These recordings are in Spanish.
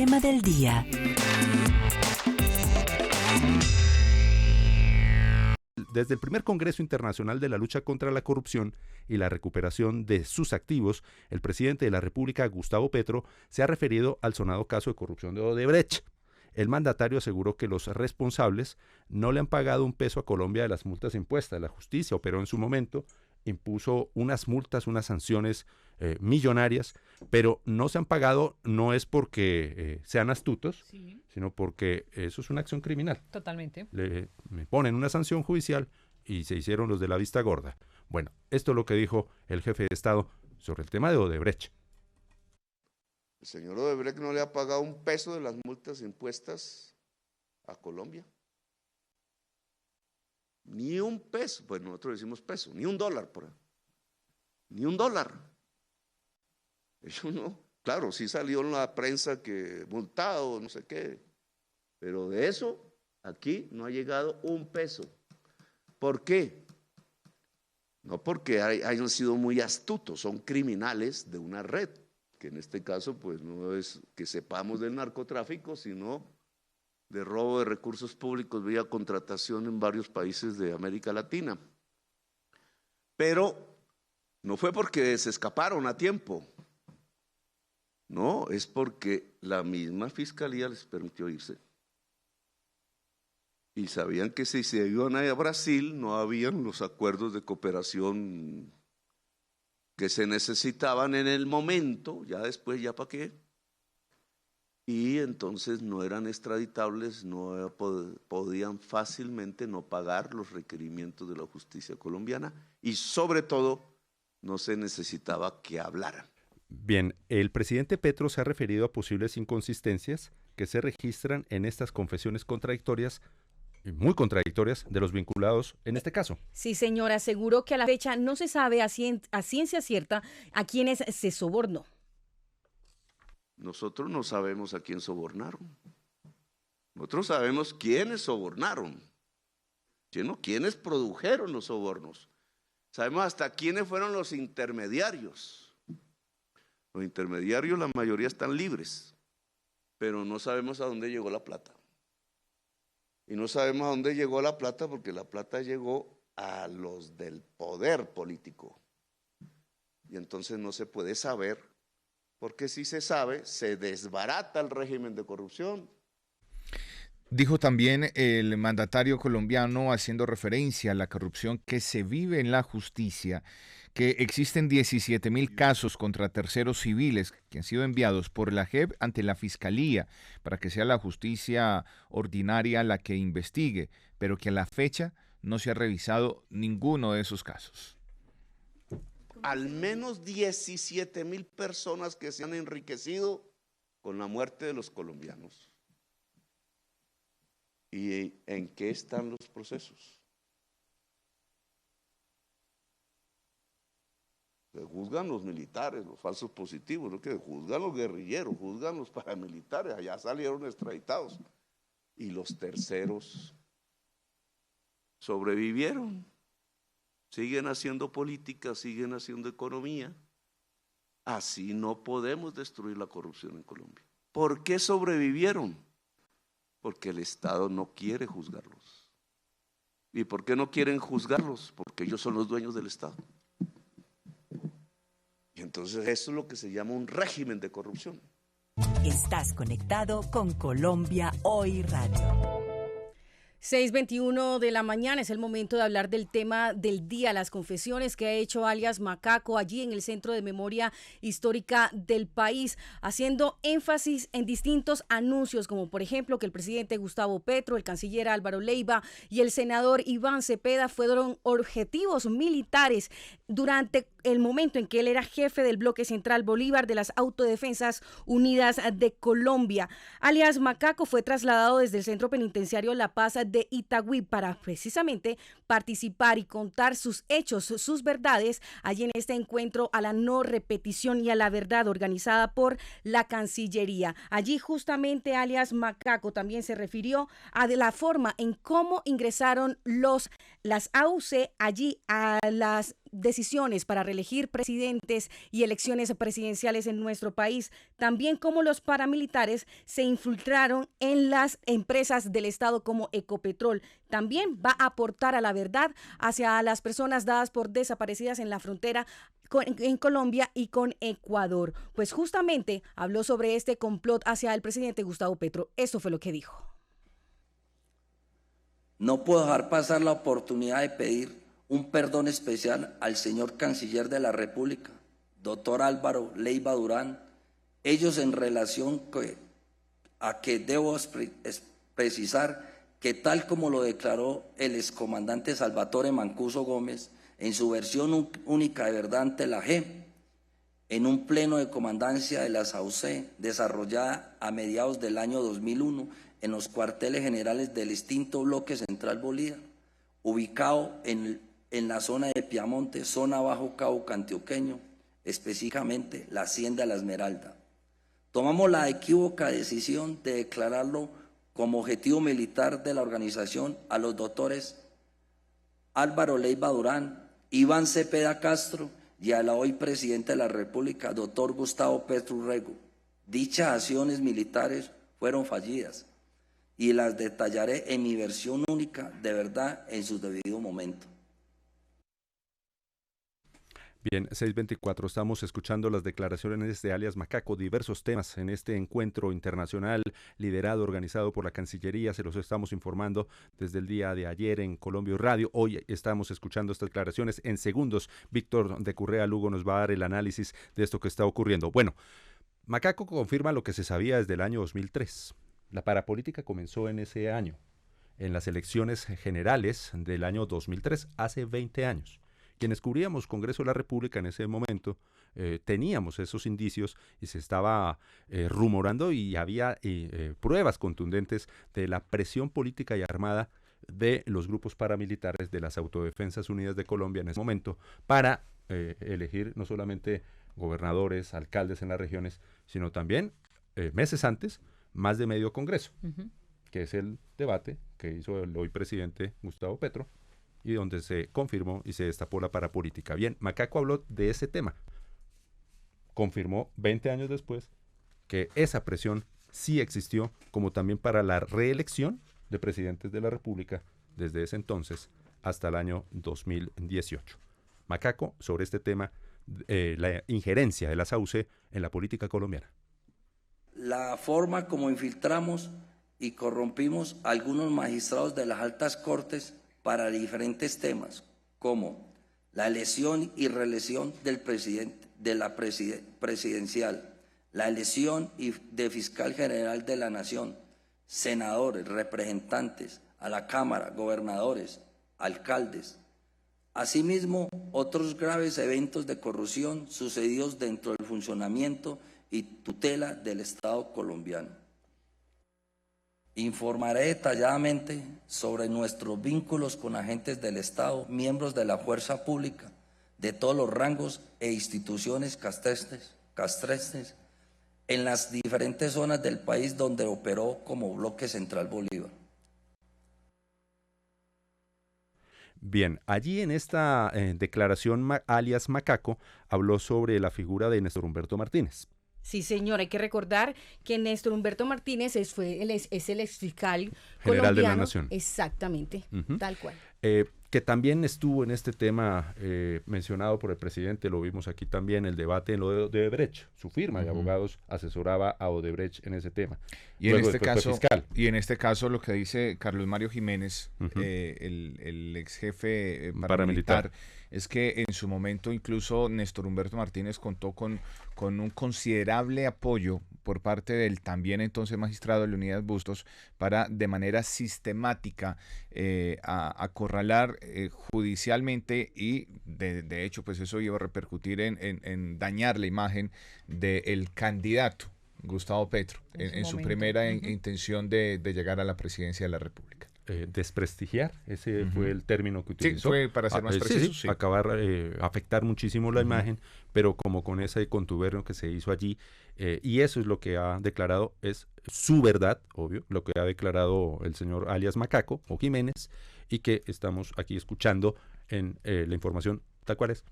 tema del día. Desde el primer Congreso Internacional de la Lucha contra la Corrupción y la Recuperación de sus Activos, el presidente de la República, Gustavo Petro, se ha referido al sonado caso de corrupción de Odebrecht. El mandatario aseguró que los responsables no le han pagado un peso a Colombia de las multas impuestas. La justicia operó en su momento, impuso unas multas, unas sanciones millonarias, pero no se han pagado, no es porque sean astutos, sí, sino porque eso es una acción criminal. Totalmente. Le ponen una sanción judicial y se hicieron los de la vista gorda. Bueno, esto es lo que dijo el jefe de Estado sobre el tema de Odebrecht. El señor Odebrecht no le ha pagado un peso de las multas impuestas a Colombia. Ni un peso, pues nosotros decimos peso, ni un dólar por ahí. Ni un dólar. Eso no, claro, sí salió en la prensa que multado, no sé qué, pero de eso aquí no ha llegado un peso. ¿Por qué? No porque hayan sido muy astutos, son criminales de una red, que en este caso pues no es que sepamos del narcotráfico, sino de robo de recursos públicos vía contratación en varios países de América Latina. Pero no fue porque se escaparon a tiempo, no, es porque la misma fiscalía les permitió irse. Y sabían que si se iban a Brasil no habían los acuerdos de cooperación que se necesitaban en el momento, ya después, ya para qué. Y entonces no eran extraditables, no podían fácilmente no pagar los requerimientos de la justicia colombiana y sobre todo no se necesitaba que hablaran. Bien, el presidente Petro se ha referido a posibles inconsistencias que se registran en estas confesiones contradictorias, muy contradictorias, de los vinculados en este caso. Sí, señor, aseguró que a la fecha no se sabe a ciencia cierta a quienes se sobornó. Nosotros no sabemos a quién sobornaron. Nosotros sabemos quiénes sobornaron, quiénes produjeron los sobornos. Sabemos hasta quiénes fueron los intermediarios. Los intermediarios, la mayoría están libres, pero no sabemos a dónde llegó la plata. Y no sabemos a dónde llegó la plata porque la plata llegó a los del poder político. Y entonces no se puede saber, porque si se sabe, se desbarata el régimen de corrupción. Dijo también el mandatario colombiano, haciendo referencia a la corrupción que se vive en la justicia, que existen 17.000 casos contra terceros civiles que han sido enviados por la JEP ante la Fiscalía para que sea la justicia ordinaria la que investigue, pero que a la fecha no se ha revisado ninguno de esos casos. Al menos 17.000 personas que se han enriquecido con la muerte de los colombianos. ¿Y en qué están los procesos? Se juzgan los militares, los falsos positivos, ¿no? Que juzgan los guerrilleros, juzgan los paramilitares, allá salieron extraditados. Y los terceros sobrevivieron, siguen haciendo política, siguen haciendo economía. Así no podemos destruir la corrupción en Colombia. ¿Por qué sobrevivieron? Porque el Estado no quiere juzgarlos. ¿Y por qué no quieren juzgarlos? Porque ellos son los dueños del Estado. Y entonces eso es lo que se llama un régimen de corrupción. Estás conectado con Colombia Hoy Radio. 6:21 de la mañana es el momento de hablar del tema del día, las confesiones que ha hecho alias Macaco allí en el Centro de Memoria Histórica del país, haciendo énfasis en distintos anuncios, como por ejemplo que el presidente Gustavo Petro, el canciller Álvaro Leiva y el senador Iván Cepeda fueron objetivos militares durante el momento en que él era jefe del bloque central Bolívar de las Autodefensas Unidas de Colombia. Alias Macaco fue trasladado desde el Centro Penitenciario La Paz de Itagüí para precisamente participar y contar sus hechos, sus verdades allí en este encuentro a la no repetición y a la verdad organizada por la Cancillería. Allí justamente alias Macaco también se refirió a de la forma en cómo ingresaron las AUC allí a las decisiones para reelegir presidentes y elecciones presidenciales en nuestro país, también cómo los paramilitares se infiltraron en las empresas del Estado como Ecopetrol. También va a aportar a la verdad hacia las personas dadas por desaparecidas en la frontera en Colombia y con Ecuador. Pues justamente habló sobre este complot hacia el presidente Gustavo Petro. Esto fue lo que dijo. No puedo dejar pasar la oportunidad de pedir un perdón especial al señor Canciller de la República, doctor Álvaro Leiva Durán, ellos en relación a que debo precisar que tal como lo declaró el excomandante Salvatore Mancuso Gómez en su versión única de verdad ante la JEP, en un pleno de comandancia de la SAUCE desarrollada a mediados del año 2001 en los cuarteles generales del extinto bloque Central Bolívar, ubicado en la zona de Piamonte, zona Bajo Cauca antioqueño, específicamente la Hacienda La Esmeralda. Tomamos la equívoca decisión de declararlo como objetivo militar de la organización a los doctores Álvaro Leiva Durán, Iván Cepeda Castro y a la hoy presidente de la República, doctor Gustavo Petro Urrego. Dichas acciones militares fueron fallidas y las detallaré en mi versión única de verdad en su debido momento. Bien, 6:24, estamos escuchando las declaraciones de alias Macaco, diversos temas en este encuentro internacional liderado, organizado por la Cancillería, se los estamos informando desde el día de ayer en Colombia Radio. Hoy estamos escuchando estas declaraciones. En segundos, Víctor de Currea Lugo nos va a dar el análisis de esto que está ocurriendo. Bueno, Macaco confirma lo que se sabía desde el año 2003. La parapolítica comenzó en ese año, en las elecciones generales del año 2003, hace 20 años. Quienes cubríamos Congreso de la República en ese momento teníamos esos indicios y se estaba rumorando y había pruebas contundentes de la presión política y armada de los grupos paramilitares de las Autodefensas Unidas de Colombia en ese momento para elegir no solamente gobernadores, alcaldes en las regiones, sino también meses antes más de medio Congreso, que es el debate que hizo el hoy presidente Gustavo Petro, y donde se confirmó y se destapó la parapolítica. Bien, Macaco habló de ese tema. Confirmó 20 años después que esa presión sí existió, como también para la reelección de presidentes de la República desde ese entonces hasta el año 2018. Macaco sobre este tema, la injerencia de la SAUCE en la política colombiana. La forma como infiltramos y corrompimos a algunos magistrados de las altas cortes para diferentes temas, como la elección y reelección del presidente de la presidencial, la elección de fiscal general de la nación, senadores, representantes a la Cámara, gobernadores, alcaldes. Asimismo, otros graves eventos de corrupción sucedidos dentro del funcionamiento y tutela del Estado colombiano. Informaré detalladamente sobre nuestros vínculos con agentes del Estado, miembros de la fuerza pública, de todos los rangos e instituciones castrenses en las diferentes zonas del país donde operó como bloque Central Bolívar. Bien, allí en esta declaración alias Macaco habló sobre la figura de Néstor Humberto Martínez. Sí, señor, hay que recordar que Néstor Humberto Martínez es el exfiscal general colombiano. de la Nación. Exactamente, tal cual. Que también estuvo en este tema mencionado por el presidente, lo vimos aquí también, el debate en lo de Odebrecht. Su firma de abogados asesoraba a Odebrecht en ese tema. Y en este caso lo que dice Carlos Mario Jiménez, el ex jefe paramilitar, es que en su momento incluso Néstor Humberto Martínez contó con un considerable apoyo por parte del también entonces magistrado Leonidas Bustos para de manera sistemática acorralar judicialmente y de hecho pues eso iba a repercutir en dañar la imagen del candidato Gustavo Petro en su primera intención de llegar a la presidencia de la República. Desprestigiar, ese fue el término que utilizó. Sí, fue para ser más preciso. Sí. Acabar, afectar muchísimo la imagen, pero como con ese contubernio que se hizo allí, y eso es lo que ha declarado, es su verdad, obvio, lo que ha declarado el señor alias Macaco o Jiménez, y que estamos aquí escuchando en la información tal cual es.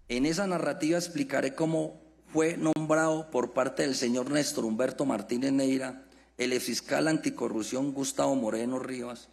En esa narrativa explicaré cómo fue nombrado por parte del señor Néstor Humberto Martínez Neira el exfiscal anticorrupción Gustavo Moreno Rivas,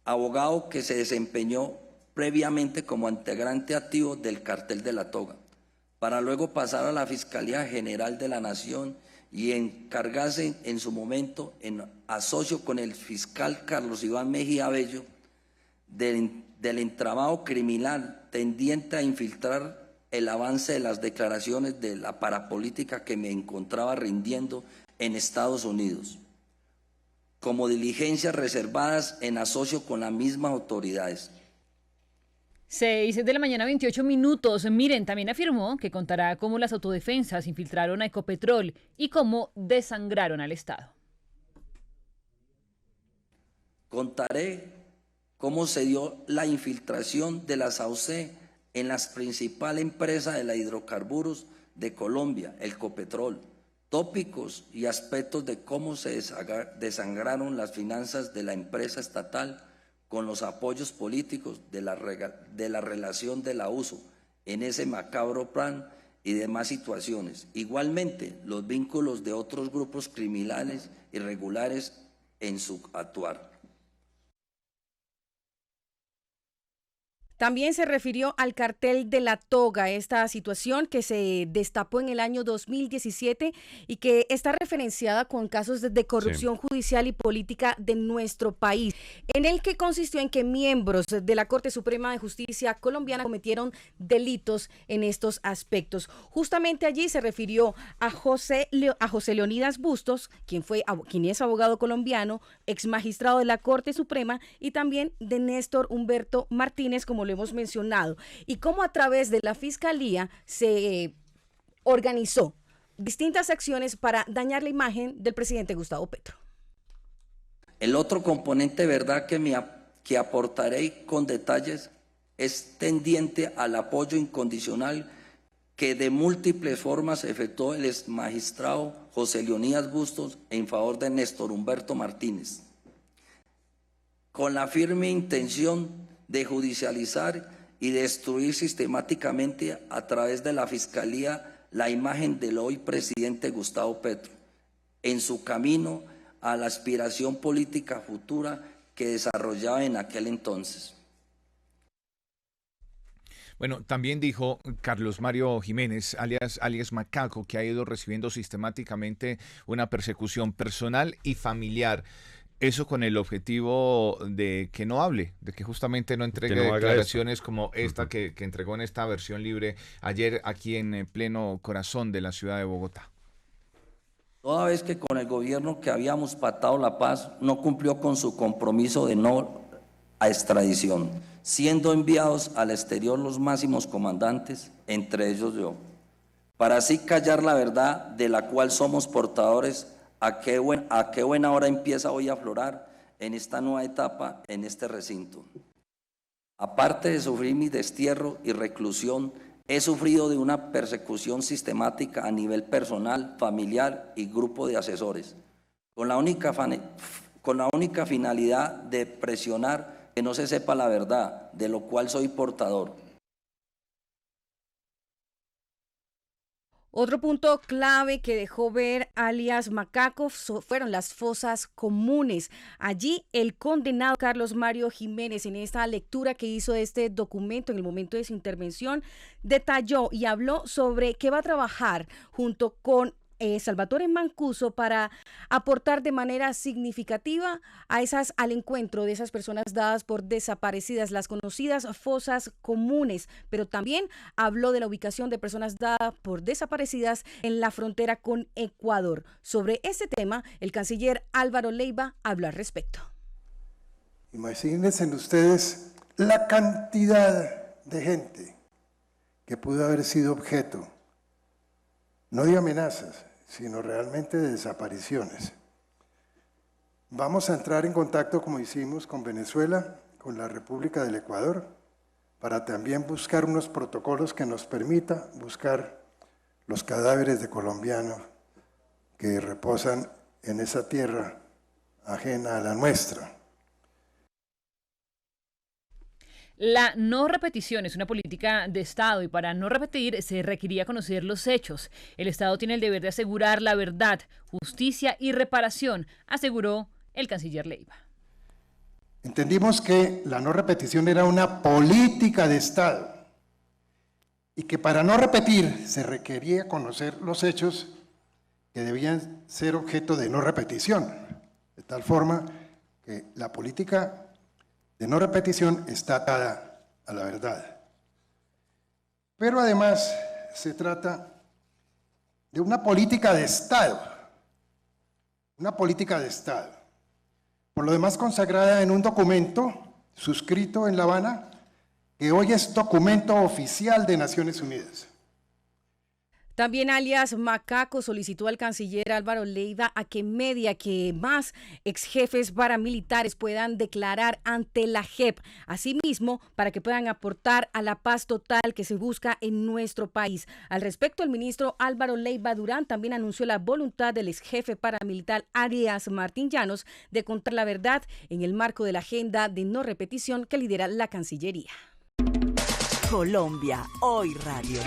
abogado que se desempeñó previamente como integrante activo del Cartel de la Toga, para luego pasar a la Fiscalía General de la Nación y encargarse en su momento, en asocio con el fiscal Carlos Iván Mejía Bello, del entramado criminal tendiente a infiltrar el avance de las declaraciones de la parapolítica que me encontraba rindiendo en Estados Unidos, como diligencias reservadas en asocio con las mismas autoridades. 6 de la mañana, 28 minutos. Miren, también afirmó que contará cómo las autodefensas infiltraron a Ecopetrol y cómo desangraron al Estado. Contaré cómo se dio la infiltración de la SAUCE en las principales empresas de los hidrocarburos de Colombia, el Ecopetrol, tópicos y aspectos de cómo se desangraron las finanzas de la empresa estatal con los apoyos políticos de la relación de la USO en ese macabro plan y demás situaciones. Igualmente, los vínculos de otros grupos criminales irregulares en su actuar. También se refirió al cartel de la toga, esta situación que se destapó en el año 2017 y que está referenciada con casos de corrupción judicial y política de nuestro país, en el que consistió en que miembros de la Corte Suprema de Justicia colombiana cometieron delitos en estos aspectos. Justamente allí se refirió a José Leonidas Bustos, quien es abogado colombiano, ex magistrado de la Corte Suprema, y también de Néstor Humberto Martínez, como lo hemos mencionado, y cómo a través de la Fiscalía se organizó distintas acciones para dañar la imagen del presidente Gustavo Petro. El otro componente, verdad, que aportaré con detalles es tendiente al apoyo incondicional que de múltiples formas efectuó el ex magistrado José Leonidas Bustos en favor de Néstor Humberto Martínez, con la firme intención de judicializar y destruir sistemáticamente a través de la Fiscalía la imagen del hoy presidente Gustavo Petro en su camino a la aspiración política futura que desarrollaba en aquel entonces. Bueno, también dijo Carlos Mario Jiménez, alias Macaco, que ha ido recibiendo sistemáticamente una persecución personal y familiar. Eso con el objetivo de que no hable, de que justamente no entregue declaraciones como esta que entregó en esta versión libre ayer aquí en pleno corazón de la ciudad de Bogotá. Toda vez que con el gobierno que habíamos pactado la paz no cumplió con su compromiso de no a extradición, siendo enviados al exterior los máximos comandantes, entre ellos yo, para así callar la verdad de la cual somos portadores. ¿A qué buena hora empieza hoy a aflorar en esta nueva etapa en este recinto? Aparte de sufrir mi destierro y reclusión, he sufrido de una persecución sistemática a nivel personal, familiar y grupo de asesores, con la única finalidad de presionar que no se sepa la verdad, de lo cual soy portador. Otro punto clave que dejó ver alias Macaco fueron las fosas comunes. Allí el condenado Carlos Mario Jiménez, en esta lectura que hizo de este documento en el momento de su intervención, detalló y habló sobre que va a trabajar junto con Salvatore Mancuso para aportar de manera significativa al encuentro de esas personas dadas por desaparecidas, las conocidas fosas comunes, pero también habló de la ubicación de personas dadas por desaparecidas en la frontera con Ecuador. Sobre este tema, el canciller Álvaro Leiva habló al respecto. Imagínense ustedes la cantidad de gente que pudo haber sido objeto no de amenazas, sino realmente de desapariciones. Vamos a entrar en contacto, como hicimos con Venezuela, con la República del Ecuador, para también buscar unos protocolos que nos permita buscar los cadáveres de colombianos que reposan en esa tierra ajena a la nuestra. La no repetición es una política de Estado y para no repetir se requería conocer los hechos. El Estado tiene el deber de asegurar la verdad, justicia y reparación, aseguró el canciller Leiva. Entendimos que la no repetición era una política de Estado y que para no repetir se requería conocer los hechos que debían ser objeto de no repetición, de tal forma que la política de no repetición está atada a la verdad. Pero además se trata de una política de Estado, por lo demás consagrada en un documento suscrito en La Habana, que hoy es documento oficial de Naciones Unidas. También alias Macaco solicitó al canciller Álvaro Leiva a que media que más exjefes paramilitares puedan declarar ante la JEP, asimismo para que puedan aportar a la paz total que se busca en nuestro país. Al respecto, el ministro Álvaro Leiva Durán también anunció la voluntad del exjefe paramilitar alias Martín Llanos de contar la verdad en el marco de la agenda de no repetición que lidera la Cancillería. Colombia Hoy Radio.